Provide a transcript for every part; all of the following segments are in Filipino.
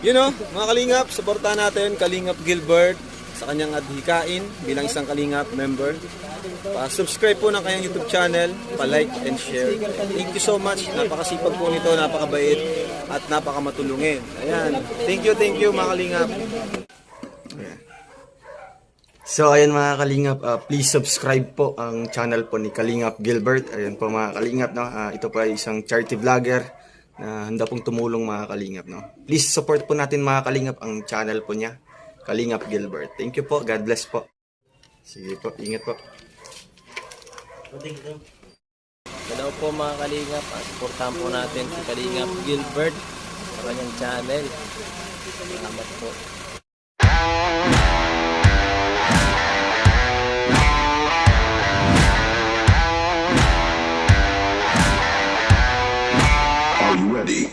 You know, mga Kalingap, supportahan natin Kalingap Gilbert sa kanyang adhikain bilang isang Kalingap member. Pa-subscribe po ng kanyang YouTube channel, pa-like and share. Thank you so much. Napakasipag po nito, napakabait at napakamatulungin. Ayan. Thank you mga Kalingap. So ayan mga Kalingap, please subscribe po ang channel po ni Kalingap Gilbert. Ayan po mga Kalingap, no? Ito po ay isang charity vlogger na handa pong tumulong mga Kalingap, no? Please support po natin mga Kalingap ang channel po niya, Kalingap Gilbert. Thank you po, God bless po. Sige po, ingat po. Hello po mga Kalingap, supportahan po natin si Kalingap Gilbert sa kanyang channel. Salamat po. Are you ready?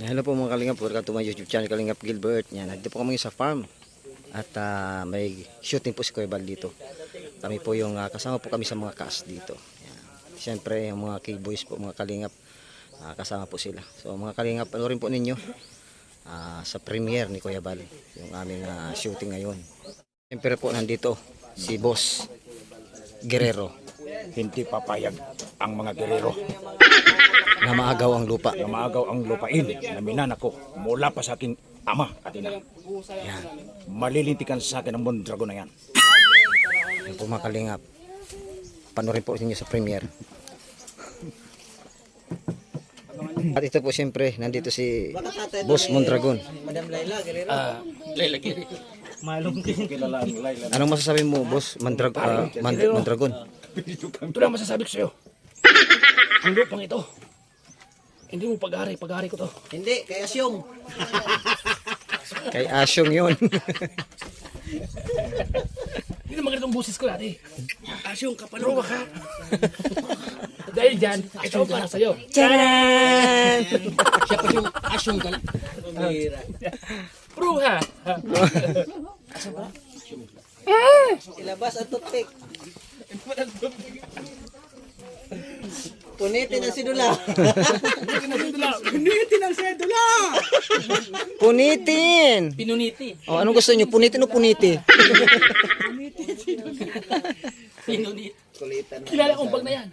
Hello po mga Kalingap, welcome to my YouTube channel Kalingap Gilbert. Yan, nandito po kami sa farm at may shooting po si Kuya Bal dito. Kami po yung kasama po kami sa mga cast dito. Yan. Siyempre yung mga K-boys po mga Kalingap, kasama po sila. So mga Kalingap, ano rin po ninyo sa premiere ni Kuya Bal yung aming shooting ngayon. Siyempre po nandito si Boss Guerrero. Hindi papayag ang mga gerero Na maagaw ang lupa. na maagaw ang lupain na minanak ko mula pa sa aking ama at ina. Yan. Malilintikan sa akin ang Mondragon na yan. Yan po mga Kalingap. Panoorin po ninyo sa premiere. At ito po siyempre, nandito si Boss Mondragon. Anong masasabi mo, Boss Mondragon? Ito lang masasabi ko sa'yo. Ang lupang ito, hindi mo pag-ari ko to. Hindi, kaya siyong. Kay Asyong yun. Hindi naman ganitong busis ko dati. Asyong ka pa Pero ka. Dahil dyan, ito para sa'yo. Charan! Siya pa yung asyong ka lang. Bruha! Ilabas ang toothpick. Punitin ang sidula. Punitin! Pinuniti. O, anong gusto nyo? Punitin o puniti? Pinuniti. Kilala kong bag na yan.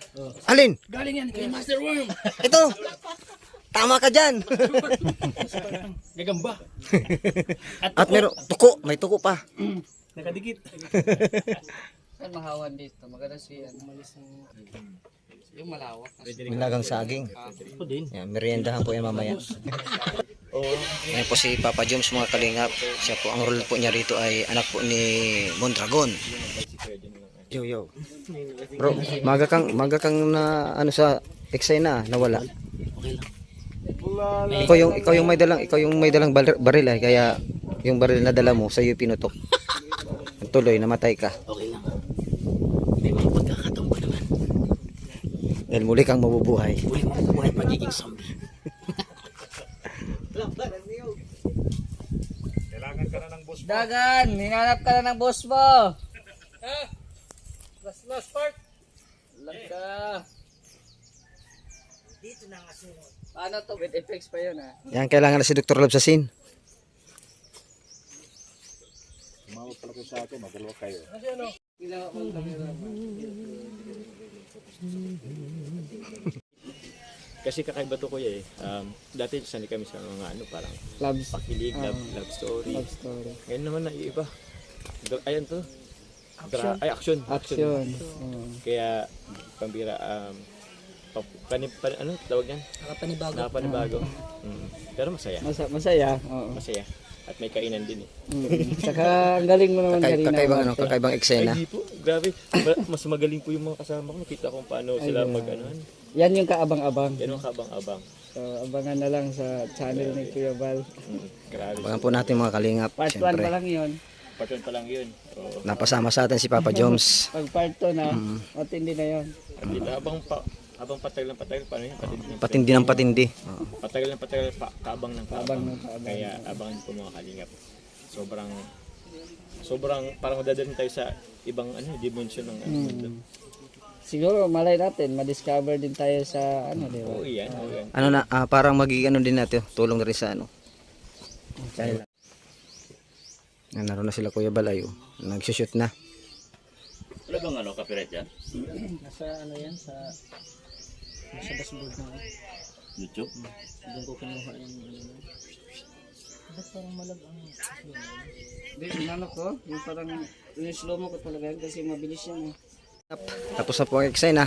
Alin? Galing yan kay Master Worm. Ito! Tama ka dyan! Gagamba. At meron, tuko. May tuko pa. Nakadikit. Saan mahawan dito? Maganda siya. Yung malawak. Nilagang saging. Yan, meriendahan po yan mamaya. Yan po si Papa Joms mga Kalingap. Siya po, ang role po niya rito ay anak po ni Mondragon. Yo. Bro, maga kang na ano sa eksena, nawala. Ikaw yung may dalang baril ay kaya yung baril na dala mo sa iyo pinutok. Tuloy namatay ka. Okay lang. May mga pagkakataon pa naman. Dahil muli kang mabubuhay. Uli mo buhay pagiging zombie. Dagan, hinanap ka na ng boss mo. Last part. Lagka. Dito na nga sunod. Paano to? With effects pa yun ha? Yan, kailangan na si Dr. Love sa scene. Tumawag pala ko sa akin, magdalawa kayo. Kasi kakaiba to kuya eh. Dati sanay kami sa mga ano parang Loves. pakilig, love story. Love story. Ngayon naman naiiba. Ayan to. Action. Action. Kaya pambira ano tawag yan? Nakapanibago. Pero masaya. Masaya. Oo. Masaya. At may kainan din eh. Saka ang galing mo naman kanina. Kakaibang eksena. Ay di po, grabe. Mas magaling po yung mga kasama ko. Nakita kung paano sila mag-ano. Yan yung kaabang-abang. Yan ang kabang-abang. So, abangan na lang sa channel ni Kuya Val. Grabe. Abangan po natin mga kalingap. Part 1 Siyempre, pa lang yun. Part 1 pa lang yun. Oo. napasama sa atin si Papa Joms. Pag part 2 na, matindi na yun. At dito, habang patagal ng patagal, paano yun? Patindi ng patindi. Patagal ng patagal, kaabang ng kaabang. Kaabang ng kaabang. Kaya abangan po mga kalingap. Sobrang parang madadalhin tayo sa ibang dimension ng mundo. Siguro malay natin, ma-discover din tayo sa di ba? Oo yan, oo yan. Ano na, parang magiging din natin, tulong na rin sa channel. Naroon na sila Kuya Balay, nagsushoot na. Wala bang copyright yan? Nasa yan, sa dashboard na. YouTube? Doon ko kinuha yung ba't parang malag ang Hindi, inano ko, yung parang yung slow mo ko talaga yan kasi mabilis yan eh. Tapos na po ang eksena.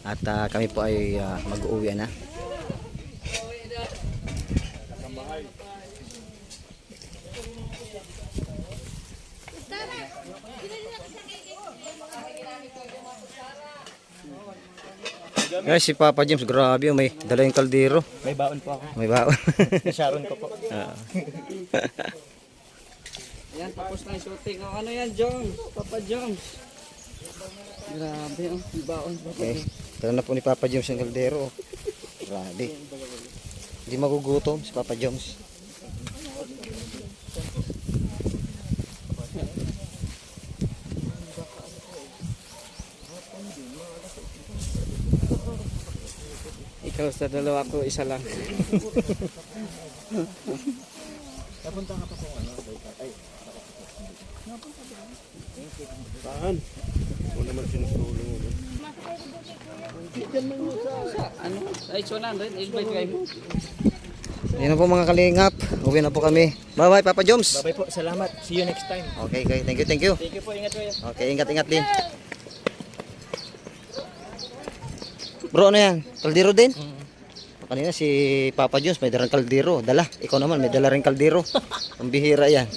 At kami po ay mag-uwi na. Guys, si Papa James, grabe, may dala yung kaldero. May baon po ako. May baon. Nasharon ko po. Ayan, tapos na yung shooting. O, ano yan, Jones? Papa Jones. Grabe, baon. Okay, dala na po ni Papa James yung kaldero. Grabe. Hindi magugutom si Papa James. Ikaw sa dalawa ko, isa lang. Saan? Ano naman sinusulong mo? Ano? Ay, 100. Invite kayo mo. Yan na po mga kalingap. Uwi na po kami. Bye bye Papa Joms. Bye po, salamat. See you next time. Okay, okay. Thank you, thank you. Thank you po, ingat kayo. Okay, ingat-ingat din. Bro, ano yan? Kaldero din? Kanina si Papa Jones may dalang kaldero. Dala. Ikaw naman may dala rin kaldero. Ang bihira yan.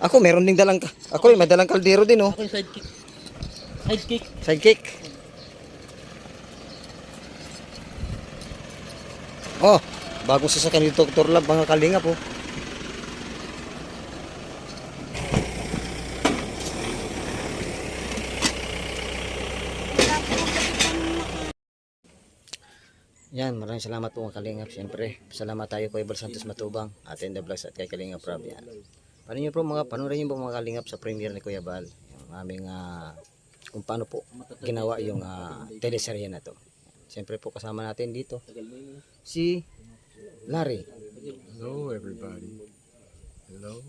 Ako meron ding dalang, ako may dalang kaldero din oh. Ako yung sidekick. Sidekick. Sidekick. Oh, bagong sasakyan ni Dr. Lab mga kalingap oh. Yan, maraming salamat po mga kalingap. Siyempre, salamat tayo kay Bal Santos Matubang, Atin the Vlogs at kay Kalingap Rob yan. Paano nyo po panoorin nyo po mga kalingap sa premiere ni Kuya Bal. Yung aming, kung paano po ginawa yung teleserye na to. Siyempre po kasama natin dito si Larry. Hello everybody. Hello.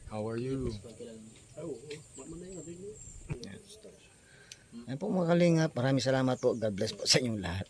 How are you? Yan po mga kalingap. Maraming salamat po. God bless po sa inyong lahat.